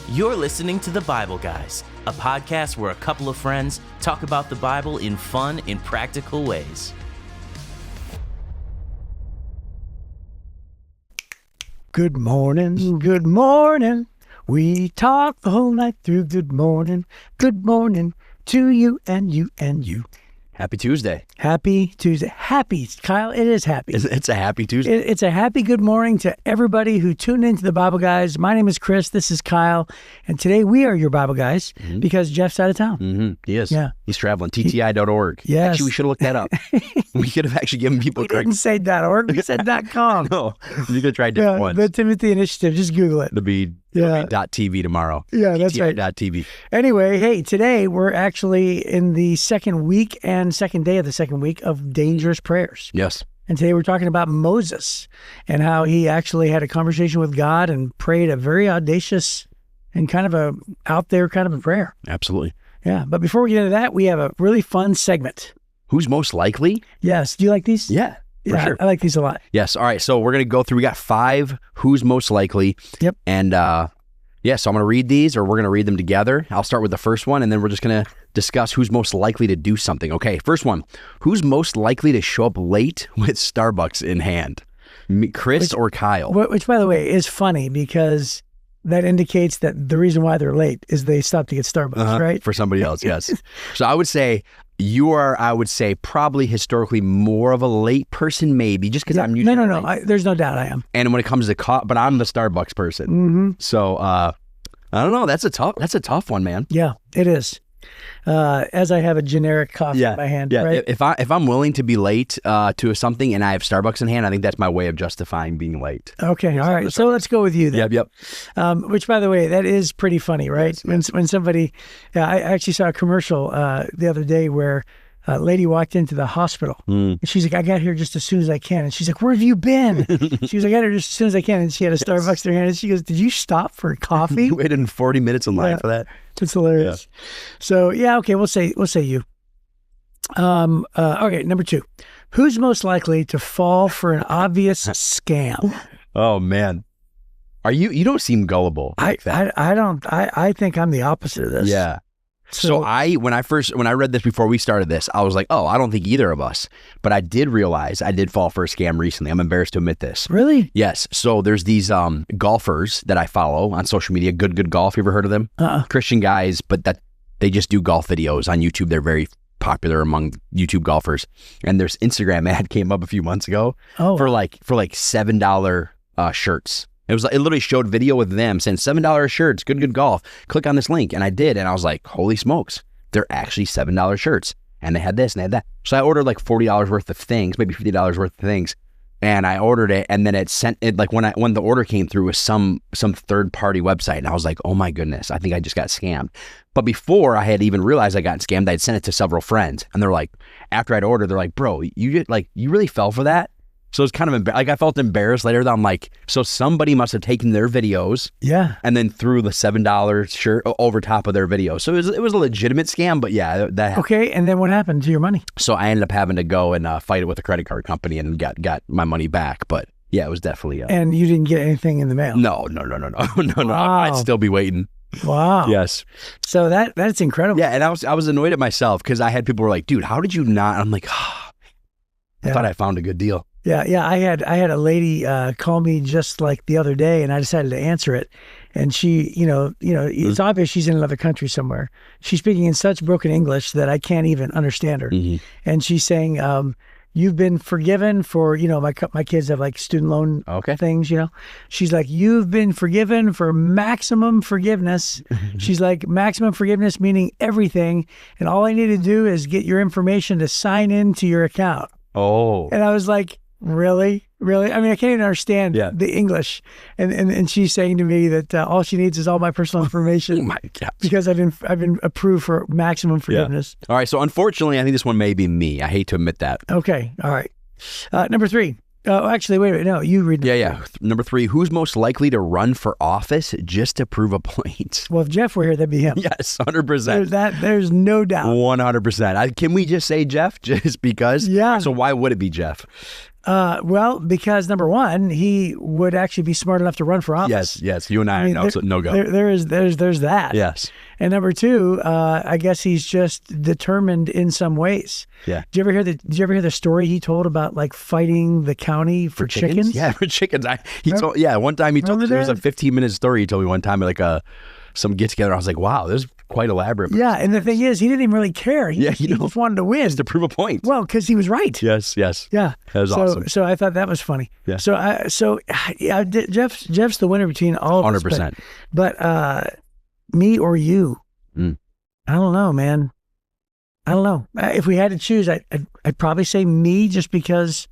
You're listening to The Bible Guys, a podcast where a couple of friends talk about the Bible in fun and practical ways. Good morning, good morning. We talk the whole night through. Good morning to you and you and you. Happy Tuesday. Happy Tuesday. Happy, Kyle, it is happy. It's a happy Tuesday. It's a happy good morning to everybody who tuned into the Bible Guys. My name is Chris. This is Kyle. And today we are your Bible Guys because Jeff's out of town. He is. Yeah. He's traveling. TTI.org. Yes. Actually, we should have looked that up. We could have actually given people We didn't say .org. We said .com. No, you could try different ones. The Timothy Initiative. Just Google it. It'll be .tv tomorrow. Yeah, that's right. .tv. Anyway, hey, today we're actually in the second week and second day of the second week of Dangerous Prayers. Yes. And today we're talking about Moses and how he actually had a conversation with God and prayed a very audacious and kind of a out there kind of a prayer. Absolutely. Yeah. But before we get into that, we have a really fun segment. Who's most likely? Yes. Do you like these? Yeah. For sure. I like these a lot. Yes. All right. So we're going to go through. We got 5 who's most likely. Yep. And so I'm going to read these, or we're going to read them together. I'll start with the first one, and then we're just going to discuss who's most likely to do something. Okay. First one. Who's most likely to show up late with Starbucks in hand? Chris or Kyle? Which, by the way, is funny because that indicates that the reason why they're late is they stopped to get Starbucks, right? For somebody else, yes. So I would say you are, probably historically more of a late person, maybe, just because I'm usually No. There's no doubt I am. And when it comes to but I'm the Starbucks person. Mm-hmm. So I don't know. That's a tough one, man. Yeah, it is. As I have a generic coffee in my hand, right? If I'm willing to be late to something and I have Starbucks in hand, I think that's my way of justifying being late. Okay, all right. So let's go with you then. Yep. Which, by the way, that is pretty funny, right? Yes. When somebody, I actually saw a commercial the other day where a lady walked into the hospital and she's like, I got here just as soon as I can. And she's like, where have you been? She was like, I got here just as soon as I can. And she had a Starbucks in her hand. And she goes, did you stop for coffee? You waited 40 minutes in line for that. It's hilarious. Yeah. So okay, we'll say you. Okay, number 2. Who's most likely to fall for an obvious scam? Oh man. You don't seem gullible like that. I don't. I think I'm the opposite of this. Yeah. So when I read this before we started this, I was like, oh, I don't think either of us. But I did realize I did fall for a scam recently. I'm embarrassed to admit this. Really? Yes. So there's these golfers that I follow on social media. Good Golf. You ever heard of them? Christian guys, but that they just do golf videos on YouTube. They're very popular among YouTube golfers. And there's Instagram ad came up a few months ago for like $7 shirts. It literally showed video with them saying $7 shirts, good golf. Click on this link. And I did. And I was like, holy smokes, they're actually $7 shirts. And they had this and they had that. So I ordered like $40 worth of things, maybe $50 worth of things. And I ordered it. And then it sent it like when the order came through with some third party website. And I was like, oh my goodness, I think I just got scammed. But before I had even realized I got scammed, I'd sent it to several friends. And they're like, after I'd ordered, they're like, bro, you really fell for that? So it's kind of I felt embarrassed later. I'm like, so somebody must have taken their videos, and then threw the $7 shirt over top of their video. So it was a legitimate scam, but yeah, that happened. Okay, and then what happened to your money? So I ended up having to go and fight it with a credit card company and got my money back. But yeah, it was definitely. And you didn't get anything in the mail? No. Wow. I'd still be waiting. Wow. Yes. So that's incredible. Yeah, and I was annoyed at myself because I had people who were like, dude, how did you not? I'm like, I thought I found a good deal. Yeah. I had a lady call me just like the other day, and I decided to answer it. And she, it's obvious she's in another country somewhere. She's speaking in such broken English that I can't even understand her. Mm-hmm. And she's saying, you've been forgiven for, my kids have like student loan things, She's like, you've been forgiven for maximum forgiveness. She's like, maximum forgiveness meaning everything. And all I need to do is get your information to sign into your account. Oh. And I was like, really? I mean, I can't even understand the English. And she's saying to me that all she needs is all my personal information. Oh my God. Because I've been approved for maximum forgiveness. Yeah. All right. So unfortunately, I think this one may be me. I hate to admit that. Okay. All right. Number 3. Oh, actually, wait. No, you read. Yeah. Number 3, who's most likely to run for office just to prove a point? Well, if Jeff were here, that'd be him. Yes, 100%. There's no doubt. 100%. Can we just say Jeff just because? Yeah. So why would it be Jeff? Well, because number one, he would actually be smart enough to run for office. Yes. You and I know, so no go. There's that. Yes. And number two, I guess he's just determined in some ways. Yeah. Did you ever hear the story he told about like fighting the county for chickens? Yeah, for chickens. One time he told me, there was a 15-minute story he told me one time at like some get together. I was like, wow, this is quite elaborate. Yeah, and the thing is, he didn't even really care. He just wanted to win. Just to prove a point. Well, because he was right. Yes. Yeah. That was awesome. So I thought that was funny. Yeah. Jeff's the winner between all of us. 100%. But me or you, I don't know, man. I don't know. If we had to choose, I'd probably say me, just because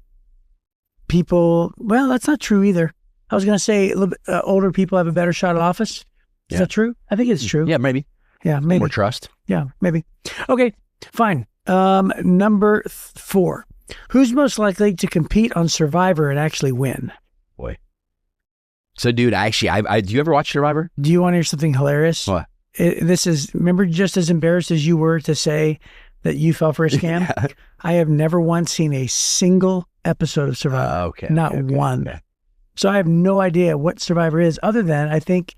people. Well, that's not true either. I was going to say older people have a better shot at office. Is that true? I think it's true. Yeah, maybe. Yeah, maybe. More trust. Yeah, maybe. Okay, fine. Number 4. Who's most likely to compete on Survivor and actually win? Boy. So, dude, actually, do you ever watch Survivor? Do you want to hear something hilarious? What? Remember, just as embarrassed as you were to say that you fell for a scam? Yeah. I have never once seen a single episode of Survivor. Okay. Not one. Okay. So I have no idea what Survivor is, other than I think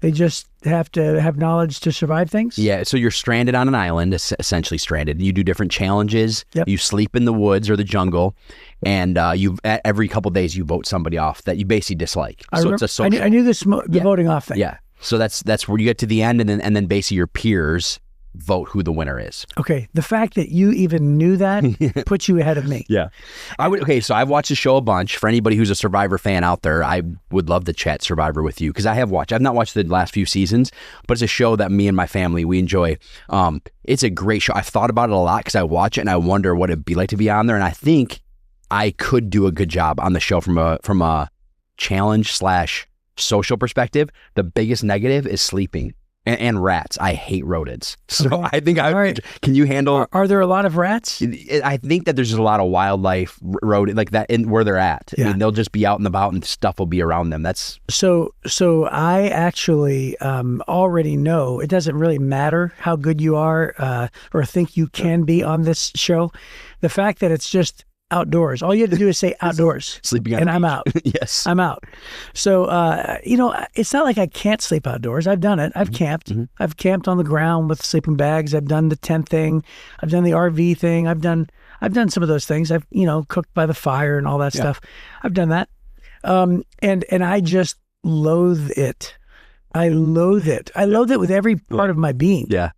they just have to have knowledge to survive things. Yeah, so you're stranded on an island, essentially stranded. You do different challenges. Yep. You sleep in the woods or the jungle, and every couple of days you vote somebody off that you basically dislike. It's a social. I knew the voting off thing. Yeah, so that's where you get to the end, and then basically your peers vote who the winner is. Okay, the fact that you even knew that puts you ahead of me. Yeah. So I've watched the show a bunch. For anybody who's a Survivor fan out there, I would love to chat Survivor with you, because I've not watched the last few seasons, but it's a show that me and my family, we enjoy. It's a great show. I've thought about it a lot because I watch it and I wonder what it'd be like to be on there, and I think I could do a good job on the show from a challenge / social perspective. The biggest negative is sleeping. And rats. I hate rodents. So okay. I think can you handle... Are there a lot of rats? I think that there's just a lot of wildlife rodent like that where they're at. Yeah. I mean, they'll just be out and about and stuff will be around them. That's... So I actually already know it doesn't really matter how good you are or think you can be on this show. The fact that it's just outdoors. All you have to do is say outdoors. Sleeping on and I'm out. Yes. I'm out. So, it's not like I can't sleep outdoors. I've done it. I've camped. Mm-hmm. I've camped on the ground with sleeping bags. I've done the tent thing. I've done the RV thing. I've done some of those things. I've, cooked by the fire and all that stuff. I've done that. And I just loathe it. I loathe it. I loathe it with every part of my being. Yeah.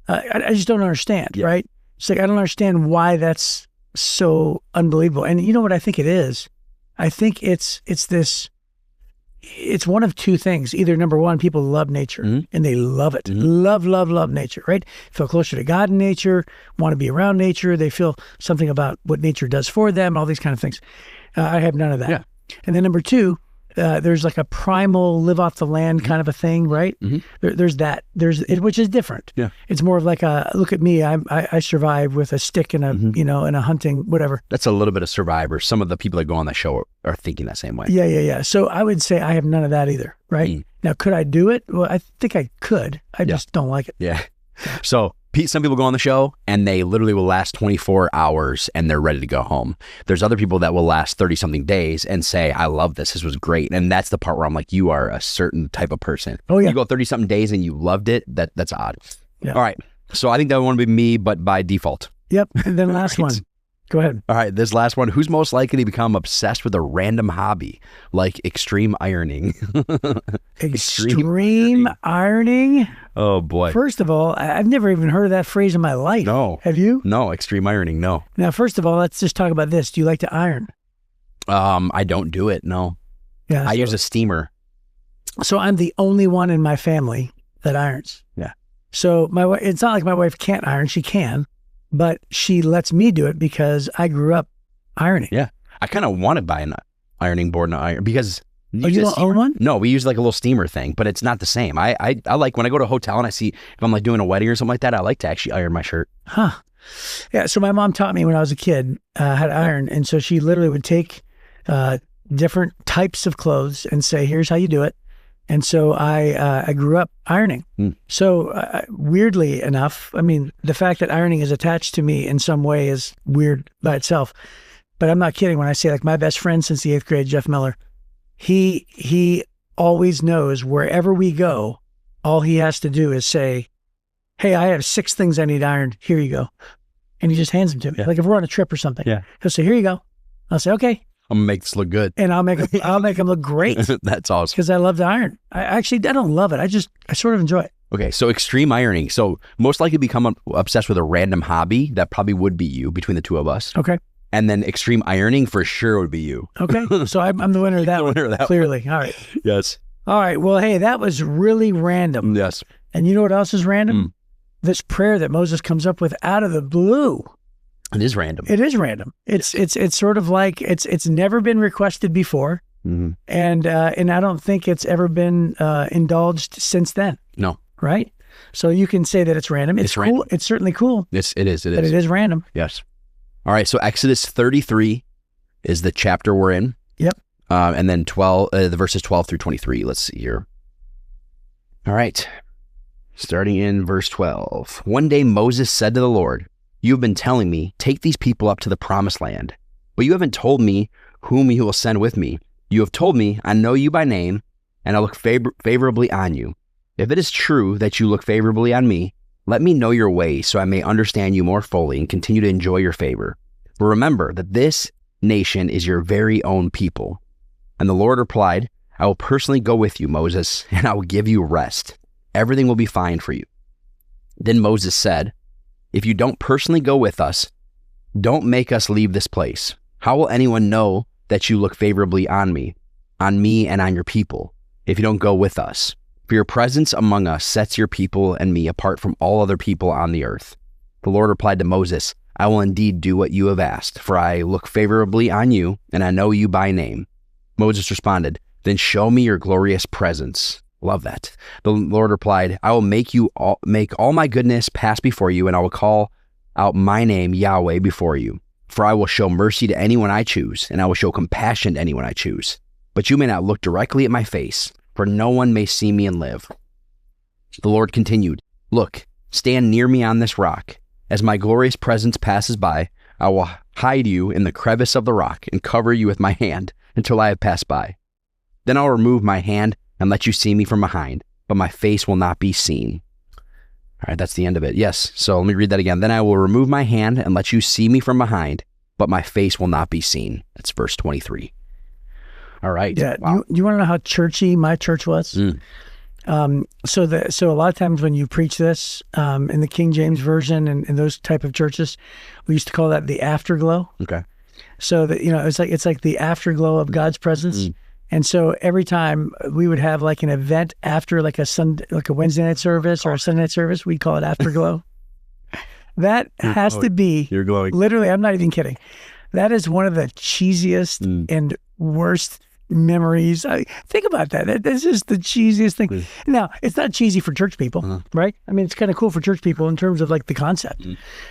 I just don't understand, right? It's like, I don't understand why that's so unbelievable. And you know what I think it is? I think it's one of two things. Either number one, people love nature and they love it. Love nature, right? Feel closer to God in nature, want to be around nature. They feel something about what nature does for them, all these kind of things. I have none of that. Yeah. And then number two, there's like a primal live off the land kind of a thing, right? There's that. Which is different. Yeah. It's more of like a look at me. I survive with a stick and a and a hunting whatever. That's a little bit of Survivor. Some of the people that go on the show are thinking that same way. Yeah. So I would say I have none of that either, right? Now, could I do it? Well, I think I could. I just don't like it. Yeah. So some people go on the show and they literally will last 24 hours and they're ready to go home. There's other people that will last 30-something days and say, I love this. This was great. And that's the part where I'm like, you are a certain type of person. Oh, yeah. You go 30-something days and you loved it. That's odd. Yeah. All right. So I think that would be me, but by default. Yep. And then last one. Go ahead. All right, this last one. Who's most likely to become obsessed with a random hobby like extreme ironing? Extreme ironing? Oh, boy. First of all, I've never even heard of that phrase in my life. No. Have you? No, extreme ironing, no. Now, first of all, let's just talk about this. Do you like to iron? I don't do it, no. Yeah, I use a steamer. So I'm the only one in my family that irons. Yeah. So it's not like my wife can't iron. She can. But she lets me do it because I grew up ironing. Yeah. I kind of want to buy an ironing board and iron because... you don't own one? No, we use like a little steamer thing, but it's not the same. I like when I go to a hotel and I see, if I'm like doing a wedding or something like that, I like to actually iron my shirt. Huh. Yeah, so my mom taught me when I was a kid how to iron. And so she literally would take different types of clothes and say, here's how you do it. And so I grew up ironing. So weirdly enough, I mean, the fact that ironing is attached to me in some way is weird by itself. but I'm not kidding when I say, like, my best friend since the 8th grade, Jeff Miller, he always knows wherever we go, all he has to do is say, hey, I have 6 things I need ironed. Here you go. And he just hands them to me. Yeah. Like if we're on a trip or something, Yeah. he'll say, here you go. I'll say, okay. I'm gonna make this look good. And I'll make them look great. That's awesome. Because I love to iron. I don't love it. I sort of enjoy it. Okay, so extreme ironing. So most likely become obsessed with a random hobby. That probably would be you between the two of us. Okay. And then extreme ironing for sure would be you. Okay. So I'm the winner of that The one. winner of that Clearly. All right. Yes. All right. Well, hey, that was really random. Yes. And you know what else is random? This prayer that Moses comes up with out of the blue. It is random. It is random. It's sort of like it's never been requested before, and I don't think it's ever been indulged since then. No. Right. So you can say that it's random. It's cool. Random. It's certainly cool. It is. But it is random. Yes. All right. So Exodus 33 is the chapter we're in. Yep. And then the verses 12 through 23. Let's see here. All right. Starting in verse 12. One day Moses said to the Lord, you have been telling me, take these people up to the promised land, but you haven't told me whom you will send with me. You have told me, I know you by name, and I look favorably on you. If it is true that you look favorably on me, let me know your ways so I may understand you more fully and continue to enjoy your favor. But remember that this nation is your very own people. And the Lord replied, I will personally go with you, Moses, and I will give you rest. Everything will be fine for you. Then Moses said, if you don't personally go with us, don't make us leave this place. How will anyone know that you look favorably on me and on your people, if you don't go with us? For your presence among us sets your people and me apart from all other people on the earth. The Lord replied to Moses, I will indeed do what you have asked, for I look favorably on you, and I know you by name. Moses responded, then show me your glorious presence. Love that. The Lord replied, I will make all my goodness pass before you, and I will call out my name, Yahweh, before you. For I will show mercy to anyone I choose, and I will show compassion to anyone I choose. But you may not look directly at my face, for no one may see me and live. The Lord continued, look, stand near me on this rock. As my glorious presence passes by, I will hide you in the crevice of the rock and cover you with my hand until I have passed by. Then I'll remove my hand and let you see me from behind, but my face will not be seen. All right, that's the end of it. Yes, so let me read that again. Then I will remove my hand and let you see me from behind, but my face will not be seen. That's verse 23. All right. Yeah. Wow. You want to know how churchy my church was? So a lot of times when you preach this in the King James Version and those type of churches, we used to call that the afterglow. Okay. So that it's like the afterglow of God's presence. And so every time we would have like an event after like a Wednesday night service or a Sunday night service, we'd call it afterglow. That has to be, you're glowing. Literally, I'm not even kidding. That is one of the cheesiest and worst memories. Think about that. This is the cheesiest thing. Now, it's not cheesy for church people, right? I mean, it's kind of cool for church people in terms of like the concept.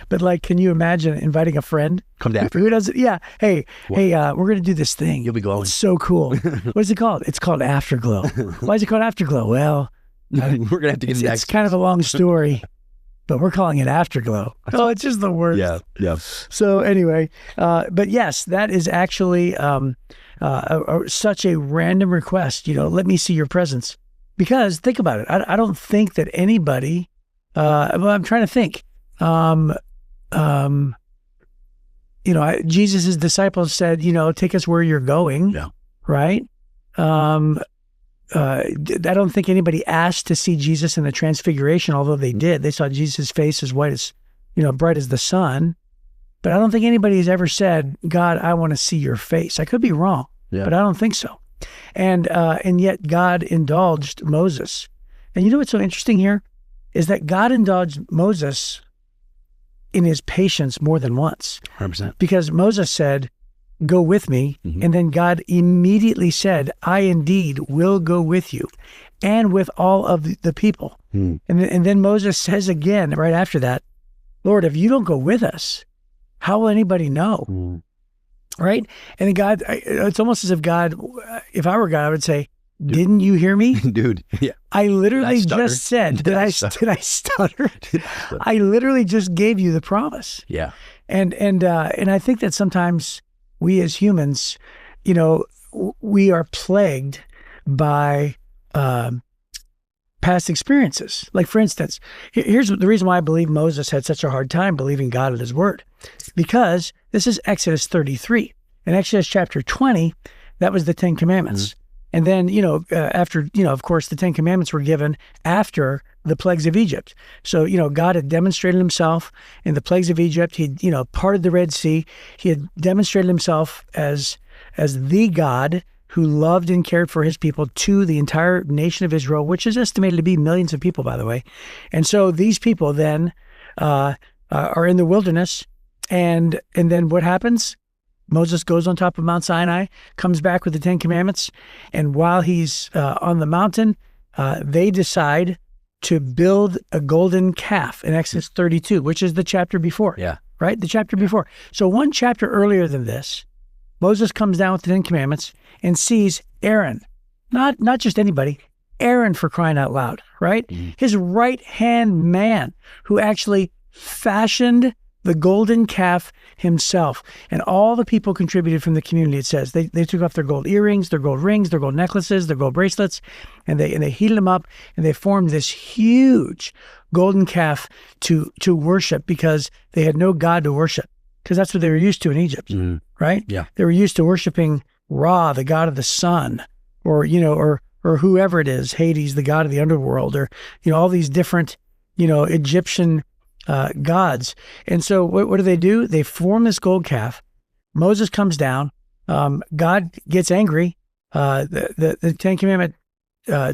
But like, can you imagine inviting a friend? Come down. Who does it? Yeah. Hey, we're going to do this thing. You'll be glowing. It's so cool. What is it called? It's called Afterglow. Why is it called Afterglow? Well, we're going to have to get it's kind of a long story, but we're calling it Afterglow. Oh, it's just the worst. Yeah. So anyway, but yes, that is actually such a random request. Let me see your presence, because think about it. I don't think that anybody. Well, I'm trying to think. Jesus' disciples said, take us where you're going. Yeah. Right. I don't think anybody asked to see Jesus in the transfiguration, although they did. They saw Jesus' face as white as, bright as the sun. But I don't think anybody has ever said, God, I want to see your face. I could be wrong, but I don't think so. And yet God indulged Moses. And you know what's so interesting here is that God indulged Moses in his patience more than once. 100%. Because Moses said, go with me. And then God immediately said, I indeed will go with you and with all of the people. And then Moses says again, right after that, Lord, if you don't go with us, how will anybody know? Right? And then God, it's almost as if God, if I were God, I would say, didn't you hear me? Dude, yeah. I literally just said, did I stutter? I literally just gave you the promise. Yeah. And I think that sometimes we as humans, we are plagued by past experiences. Like, for instance, here's the reason why I believe Moses had such a hard time believing God at his word. Because this is Exodus 33. In Exodus chapter 20, that was the 10 Commandments. And then, after, of course, the 10 Commandments were given after the plagues of Egypt. So, God had demonstrated himself in the plagues of Egypt. He, parted the Red Sea. He had demonstrated himself as the God who loved and cared for his people to the entire nation of Israel, which is estimated to be millions of people, by the way. And so these people then are in the wilderness. And then what happens? Moses goes on top of Mount Sinai, comes back with the 10 Commandments, and while he's on the mountain, they decide to build a golden calf in Exodus 32, which is the chapter before. Yeah. Right? The chapter before. So one chapter earlier than this, Moses comes down with the 10 Commandments and sees Aaron, not just anybody, Aaron, for crying out loud, right? His right-hand man who actually fashioned the golden calf himself. And all the people contributed from the community, it says. They took off their gold earrings, their gold rings, their gold necklaces, their gold bracelets, and they heated them up, and they formed this huge golden calf to worship, because they had no God to worship, because that's what they were used to in Egypt, right? Yeah. They were used to worshiping Ra, the god of the sun, or whoever it is, Hades, the god of the underworld, or, all these different, Egyptian gods. And so what do? They form this gold calf. Moses comes down. God gets angry. The 10 Commandment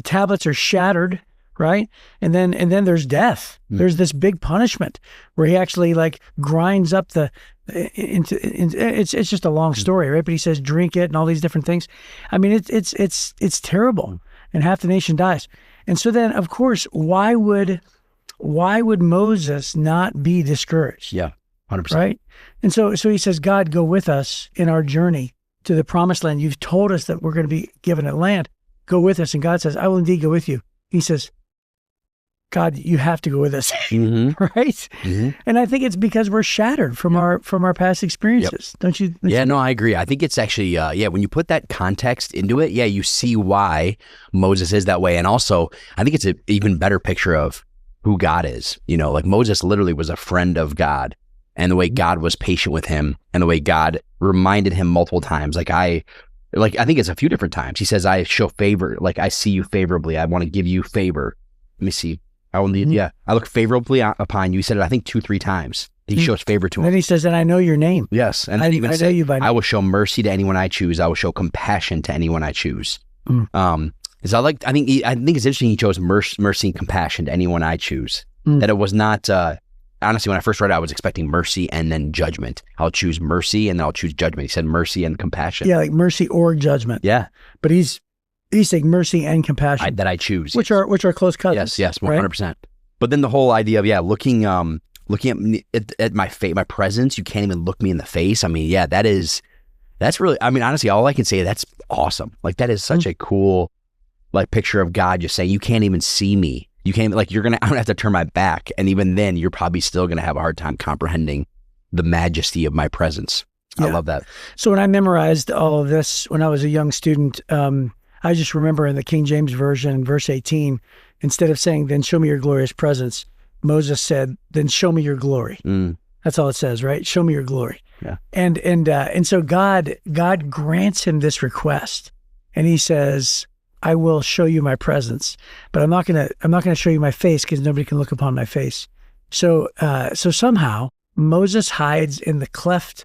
tablets are shattered, right? And then there's death. There's this big punishment where he actually grinds up it's just a long story, right? But he says, drink it and all these different things. I mean, it's terrible, and half the nation dies. And so then, of course, why would Moses not be discouraged? Yeah, 100%. Right? And so he says, God, go with us in our journey to the promised land. You've told us that we're going to be given a land. Go with us. And God says, I will indeed go with you. He says, God, you have to go with us, right? And I think it's because we're shattered from our past experiences, don't you? No, I agree. I think it's actually, when you put that context into it, you see why Moses is that way. And also, I think it's an even better picture of who God is. Moses literally was a friend of God, and the way God was patient with him, and the way God reminded him multiple times. I think it's a few different times. He says, I show favor, I see you favorably. I want to give you favor. Let me see. I will need, I look favorably upon you. He said it, I think 2-3 times. He shows favor to him. And then he says, and I know your name. Yes. And I know you by name. I will show mercy to anyone I choose. I will show compassion to anyone I choose. So I think it's interesting he chose mercy and compassion to anyone I choose. That it was not, honestly, when I first read it, I was expecting mercy and then judgment. I'll choose mercy and then I'll choose judgment. He said mercy and compassion. Yeah, like mercy or judgment. Yeah. But he's saying mercy and compassion. That I choose. Which are close cousins. Yes, 100%. Right? But then the whole idea of, looking at my presence, you can't even look me in the face. I mean, that's really, I mean, honestly, all I can say, that's awesome. That is such a cool, picture of God just saying, you can't even see me. You can't, I'm going to have to turn my back. And even then, you're probably still going to have a hard time comprehending the majesty of my presence. I love that. So when I memorized all of this, when I was a young student, I just remember in the King James Version, verse 18, instead of saying, then show me your glorious presence, Moses said, then show me your glory. That's all it says, right? Show me your glory. Yeah. And so God grants him this request, and he says, I will show you my presence, but I'm not going to show you my face, because nobody can look upon my face. So somehow Moses hides in the cleft.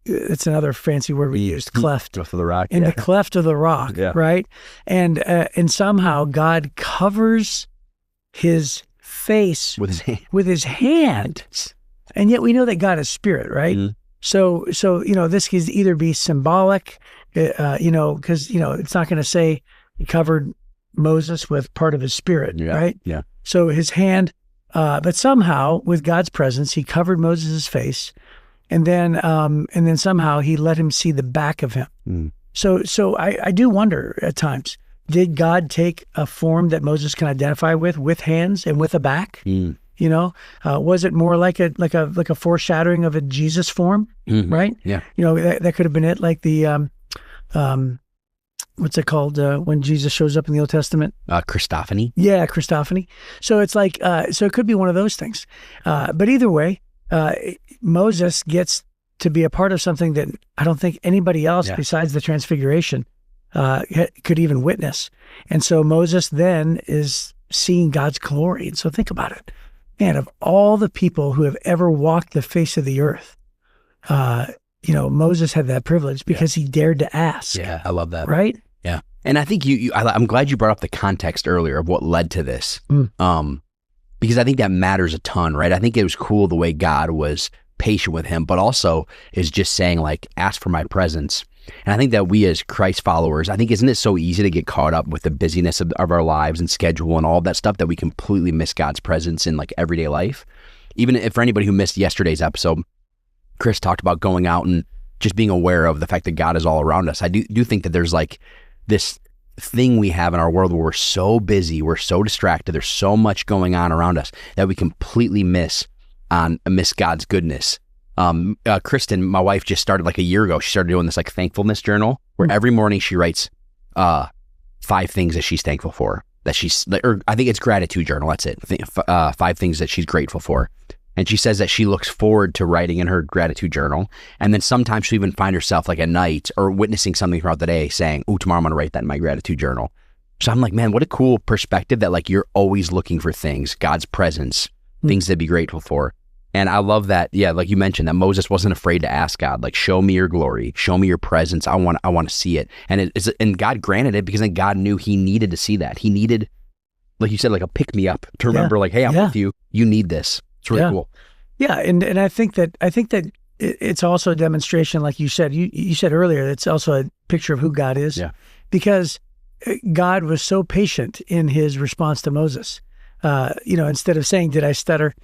It's another fancy word we used, cleft. Cleft of the rock. In the cleft of the rock, right? And somehow God covers his face with his hand. And yet we know that God is spirit, right? So this could either be symbolic, because it's not going to say he covered Moses with part of his spirit, right? Yeah. So his hand, but somehow with God's presence, he covered Moses' face. And then somehow he let him see the back of him. So I do wonder at times, did God take a form that Moses can identify with hands and with a back? Was it more like a foreshadowing of a Jesus form, right? Yeah. That could have been it. Like the what's it called when Jesus shows up in the Old Testament? Christophany. Yeah, Christophany. So it's like so it could be one of those things. But either way, Moses gets to be a part of something that I don't think anybody else besides the Transfiguration could even witness. And so Moses then is seeing God's glory. And so think about it. Man, of all the people who have ever walked the face of the earth, Moses had that privilege because he dared to ask. Yeah, I love that. Right? Yeah. And I think I'm glad you brought up the context earlier of what led to this. Because I think that matters a ton, right? I think it was cool the way God was patient with him, but also is just saying, like, ask for my presence. And I think that we as Christ followers, I think, isn't it so easy to get caught up with the busyness of our lives and schedule and all that stuff that we completely miss God's presence in like everyday life? Even if for anybody who missed yesterday's episode, Chris talked about going out and just being aware of the fact that God is all around us. I do think that there's like this thing we have in our world where we're so busy, we're so distracted, there's so much going on around us that we completely miss God's goodness. Kristen, my wife, just started like a year ago. She started doing this like thankfulness journal where every morning she writes 5 things that she's thankful for. That she's, or I think it's gratitude journal. That's it. 5 things that she's grateful for. And she says that she looks forward to writing in her gratitude journal. And then sometimes she'll even find herself like at night or witnessing something throughout the day saying, "Oh, tomorrow I'm going to write that in my gratitude journal." So I'm like, man, what a cool perspective that like you're always looking for things, God's presence, things to be grateful for. And I love that, yeah, like you mentioned, that Moses wasn't afraid to ask God, like, show me your glory, show me your presence. I want to see it. And and God granted it because then God knew he needed to see that. He needed, like you said, like a pick me up to remember, like, hey, I'm with you. You need this. It's really cool. Yeah, and I think that it's also a demonstration, like you said. You said earlier, it's also a picture of who God is. Yeah. Because God was so patient in his response to Moses. Instead of saying, "Did I stutter?"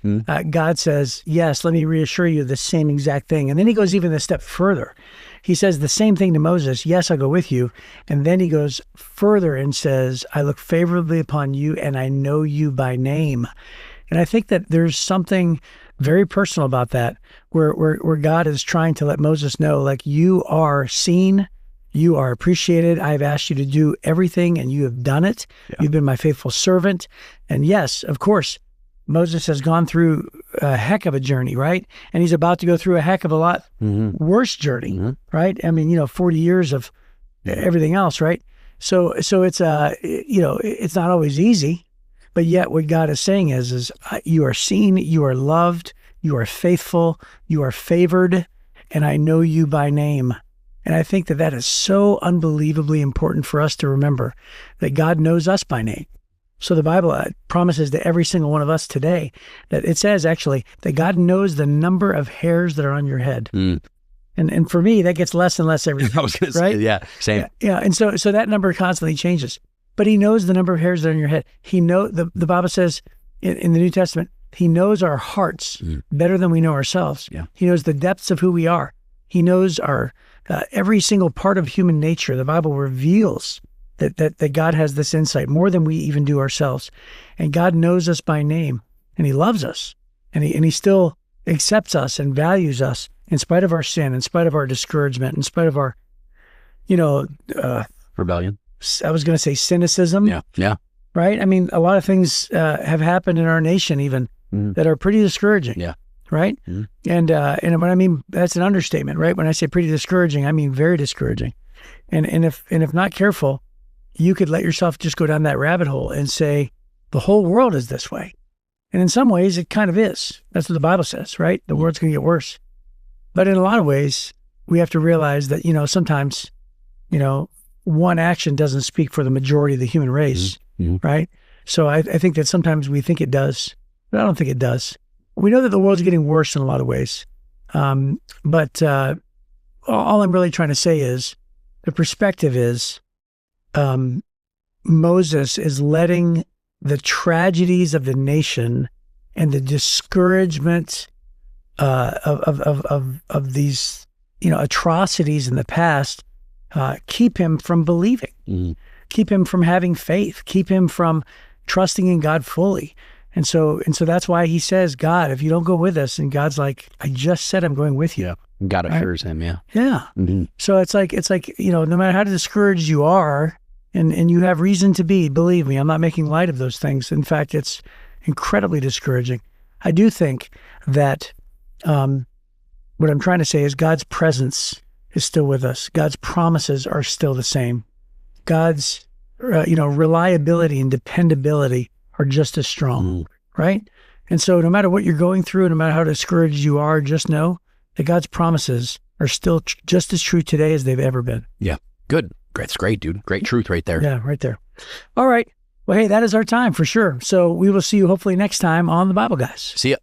God says, "Yes, let me reassure you the same exact thing." And then he goes even a step further. He says the same thing to Moses, "Yes, I'll go with you." And then he goes further and says, "I look favorably upon you and I know you by name." And I think that there's something very personal about that, where God is trying to let Moses know, like, you are seen, you are appreciated. I've asked you to do everything and you have done it. Yeah. You've been my faithful servant. And yes, of course, Moses has gone through a heck of a journey, right? And he's about to go through a heck of a lot worse journey, right? I mean, 40 years of everything else, right? So it's, it's not always easy. But yet what God is saying is you are seen, you are loved, you are faithful, you are favored, and I know you by name. And I think that is so unbelievably important for us to remember, that God knows us by name. So the Bible promises to every single one of us today that it says actually that God knows the number of hairs that are on your head. And for me, that gets less and less every day. I was going to say, yeah, same. Yeah. And so that number constantly changes. But he knows the number of hairs that are in your head. He the Bible says in the New Testament, he knows our hearts better than we know ourselves. Yeah. He knows the depths of who we are. He knows our every single part of human nature. The Bible reveals that God has this insight more than we even do ourselves. And God knows us by name, and he loves us. And he still accepts us and values us in spite of our sin, in spite of our discouragement, in spite of our, rebellion. I was going to say cynicism. Yeah. Right? I mean, a lot of things have happened in our nation even that are pretty discouraging. Yeah. Right? And when I mean, that's an understatement, right? When I say pretty discouraging, I mean very discouraging. And if not careful, you could let yourself just go down that rabbit hole and say, the whole world is this way. And in some ways, it kind of is. That's what the Bible says, right? The world's going to get worse. But in a lot of ways, we have to realize that, sometimes, one action doesn't speak for the majority of the human race, right? So I think that sometimes we think it does, but I don't think it does. We know that the world's getting worse in a lot of ways. But all I'm really trying to say is the perspective is Moses is letting the tragedies of the nation and the discouragement of these, atrocities in the past keep him from believing, keep him from having faith, keep him from trusting in God fully. And so that's why he says, God, if you don't go with us, and God's like, I just said I'm going with you. Yeah. God assures him. Yeah. Yeah. Mm-hmm. So it's like, no matter how discouraged you are, and you have reason to be, believe me, I'm not making light of those things. In fact, it's incredibly discouraging. I do think that what I'm trying to say is God's presence is still with us. God's promises are still the same. God's, reliability and dependability are just as strong, right? And so no matter what you're going through, no matter how discouraged you are, just know that God's promises are still just as true today as they've ever been. Yeah. Good. That's great, dude. Great truth right there. Yeah, right there. All right. Well, hey, that is our time for sure. So we will see you hopefully next time on The Bible Guys. See ya.